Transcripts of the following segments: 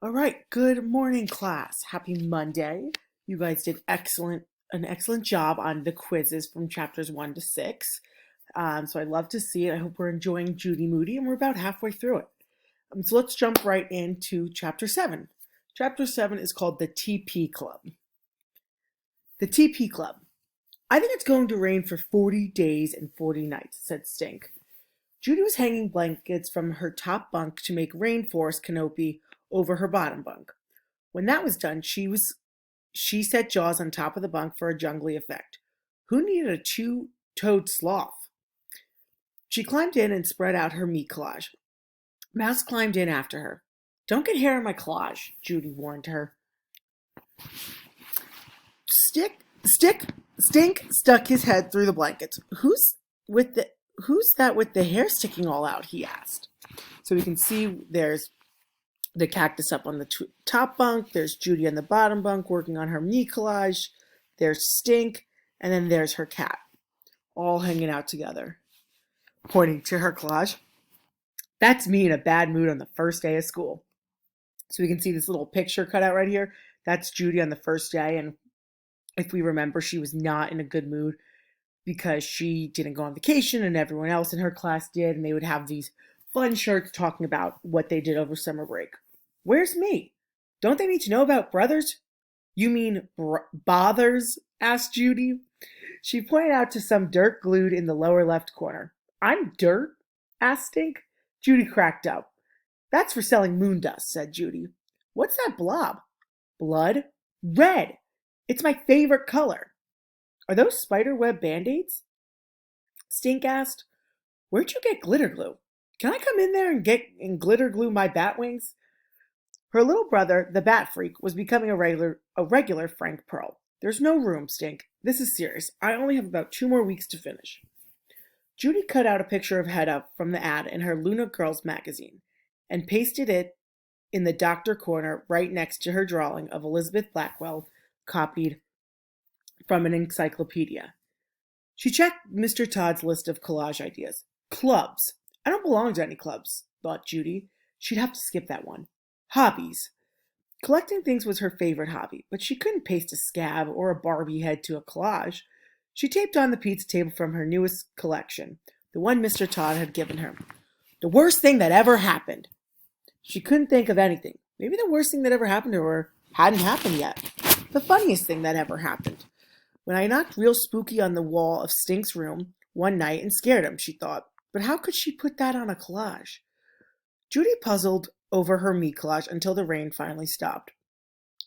All right, good morning, class. Happy Monday. You guys did an excellent job on the quizzes from chapters 1 to 6. So I love to see it. I hope we're enjoying Judy Moody, and we're about halfway through it. So let's jump right into chapter 7. Chapter 7 is called the TP Club. The TP Club. I think it's going to rain for 40 days and 40 nights, said Stink. Judy was hanging blankets from her top bunk to make rainforest canopy over her bottom bunk. When that was done, she set Jaws on top of the bunk for a jungly effect. Who needed a two-toed sloth? She climbed in and spread out her meat collage. Mouse climbed in after her. Don't get hair in my collage, Judy warned her. Stink stuck his head through the blankets. Who's that with the hair sticking all out? He asked. So we can see there's the cactus up on the top bunk. There's Judy on the bottom bunk working on her meat collage. There's Stink, and then there's her cat, all hanging out together, pointing to her collage. That's me in a bad mood on the first day of school. So we can see this little picture cut out right here. That's Judy on the first day, and if we remember, she was not in a good mood because she didn't go on vacation and everyone else in her class did, and they would have these fun shirts talking about what they did over summer break. Where's me? Don't they need to know about brothers? You mean bothers? Asked Judy. She pointed out to some dirt glued in the lower left corner. I'm dirt? Asked Stink. Judy cracked up. That's for selling moon dust, said Judy. What's that blob? Blood? Red. It's my favorite color. Are those spiderweb band-aids? Stink asked. Where'd you get glitter glue? Can I come in there and glitter glue my bat wings? Her little brother, the bat freak, was becoming a regular Frank Pearl. There's no room, Stink. This is serious. I only have about 2 more weeks to finish. Judy cut out a picture of Hedda from the ad in her Luna Girls magazine and pasted it in the doctor corner right next to her drawing of Elizabeth Blackwell, copied from an encyclopedia. She checked Mr. Todd's list of collage ideas. Clubs. I don't belong to any clubs, thought Judy. She'd have to skip that one. Hobbies. Collecting things was her favorite hobby, but she couldn't paste a scab or a Barbie head to a collage. She taped on the pizza table from her newest collection, the one Mr. Todd had given her. The worst thing that ever happened. She couldn't think of anything. Maybe the worst thing that ever happened to her hadn't happened yet. The funniest thing that ever happened. When I knocked real spooky on the wall of Stink's room one night and scared him, she thought. But how could she put that on a collage? Judy puzzled over her meat collage until the rain finally stopped.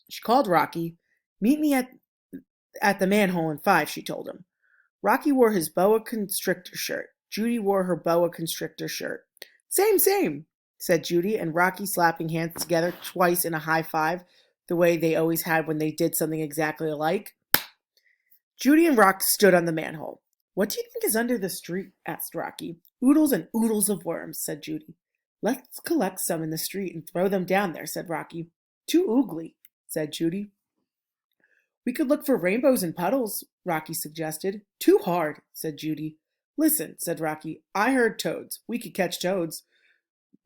She called Rocky. Meet me at the manhole in 5, she told him. Rocky wore his boa constrictor shirt. Judy wore her boa constrictor shirt. Same, said Judy and Rocky, slapping hands together twice in a high five, the way they always had when they did something exactly alike. Judy and Rock stood on the manhole. What do you think is under the street? Asked Rocky. Oodles and oodles of worms, said Judy. Let's collect some in the street and throw them down there, said Rocky. Too oogly, said Judy. We could look for rainbows and puddles, Rocky suggested. Too hard, said Judy. Listen, said Rocky, I heard toads. We could catch toads.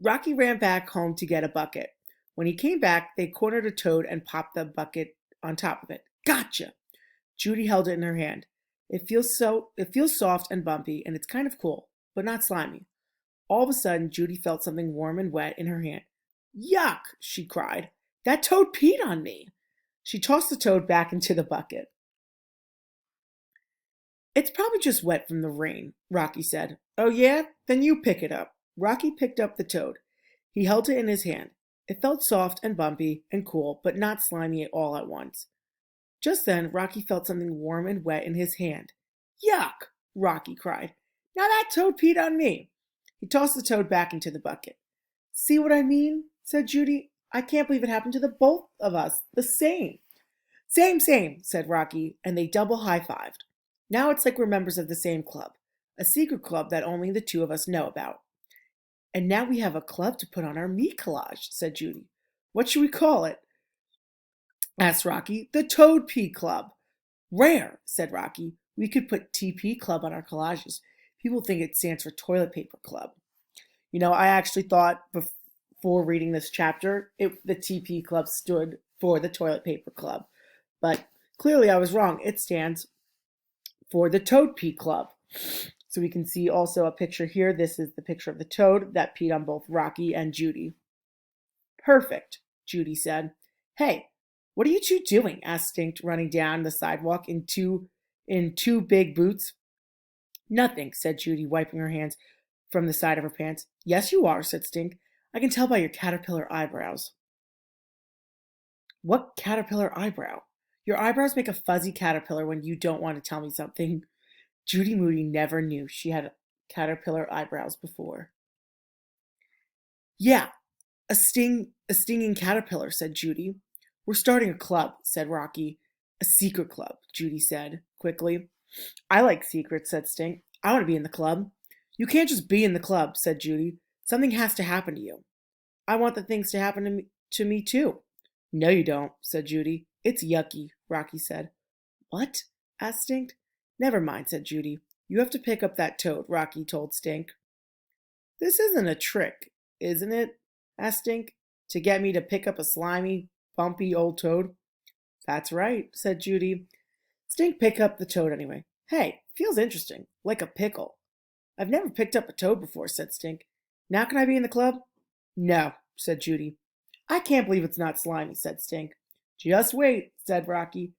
Rocky ran back home to get a bucket. When he came back, they cornered a toad and popped the bucket on top of it. Gotcha! Judy held it in her hand. It feels soft and bumpy, and it's kind of cool, but not slimy. All of a sudden, Judy felt something warm and wet in her hand. Yuck! She cried. That toad peed on me. She tossed the toad back into the bucket. It's probably just wet from the rain, Rocky said. Oh yeah? Then you pick it up. Rocky picked up the toad. He held it in his hand. It felt soft and bumpy and cool, but not slimy at all at once. Just then, Rocky felt something warm and wet in his hand. Yuck! Rocky cried. Now that toad peed on me. He tossed the toad back into the bucket. See what I mean? Said Judy. I can't believe it happened to the both of us. The same. Same, said Rocky, and they double high-fived. Now it's like we're members of the same club, a secret club that only the 2 of us know about. And now we have a club to put on our meat collage, said Judy. What should we call it? Asked Rocky. The Toad Pea Club. Rare, said Rocky. We could put TP Club on our collages. People think it stands for Toilet Paper Club. I actually thought for reading this chapter, the TP Club stood for the Toilet Paper Club. But clearly I was wrong. It stands for the Toad Pee Club. So we can see also a picture here. This is the picture of the toad that peed on both Rocky and Judy. Perfect, Judy said. Hey, what are you two doing? Asked Stink, running down the sidewalk in two big boots. Nothing, said Judy, wiping her hands from the side of her pants. Yes, you are, said Stink. I can tell by your caterpillar eyebrows. What caterpillar eyebrow? Your eyebrows make a fuzzy caterpillar when you don't want to tell me something. Judy Moody never knew she had caterpillar eyebrows before. Yeah, a stinging caterpillar, said Judy. We're starting a club, said Rocky. A secret club, Judy said quickly. I like secrets, said Stink. I want to be in the club. You can't just be in the club, said Judy. Something has to happen to you. I want the things to happen to me too. No, you don't, said Judy. It's yucky, Rocky said. What? Asked Stink. Never mind, said Judy. You have to pick up that toad, Rocky told Stink. This isn't a trick, isn't it? Asked Stink. To get me to pick up a slimy, bumpy old toad? That's right, said Judy. Stink picked up the toad anyway. Hey, feels interesting, like a pickle. I've never picked up a toad before, said Stink. Now can I be in the club? No, said Judy. I can't believe it's not slimy, said Stink. Just wait, said Rocky.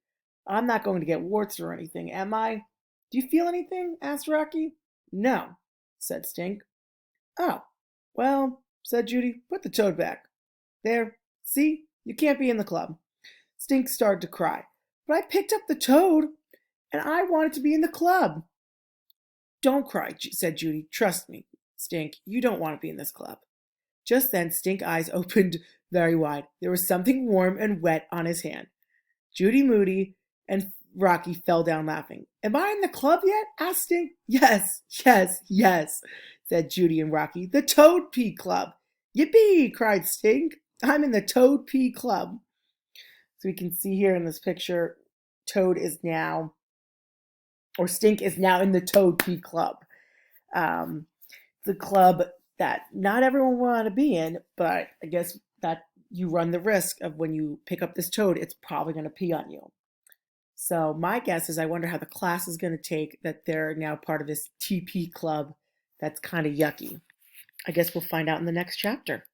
I'm not going to get warts or anything, am I? Do you feel anything? Asked Rocky. No, said Stink. Oh, well, said Judy, put the toad back. There, see, you can't be in the club. Stink started to cry. But I picked up the toad, and I wanted to be in the club. Don't cry, said Judy. Trust me, Stink, you don't want to be in this club. Just then, Stink's eyes opened very wide. There was something warm and wet on his hand. Judy Moody and Rocky fell down laughing. Am I in the club yet? Asked Stink. Yes, said Judy and Rocky. The Toad Pee Club. Yippee, cried Stink. I'm in the Toad Pee Club. So we can see here in this picture, Stink is now in the Toad Pee Club. The club that not everyone will want to be in, but I guess that you run the risk of when you pick up this toad, it's probably going to pee on you. So my guess is I wonder how the class is going to take that they're now part of this TP club that's kind of yucky. I guess we'll find out in the next chapter.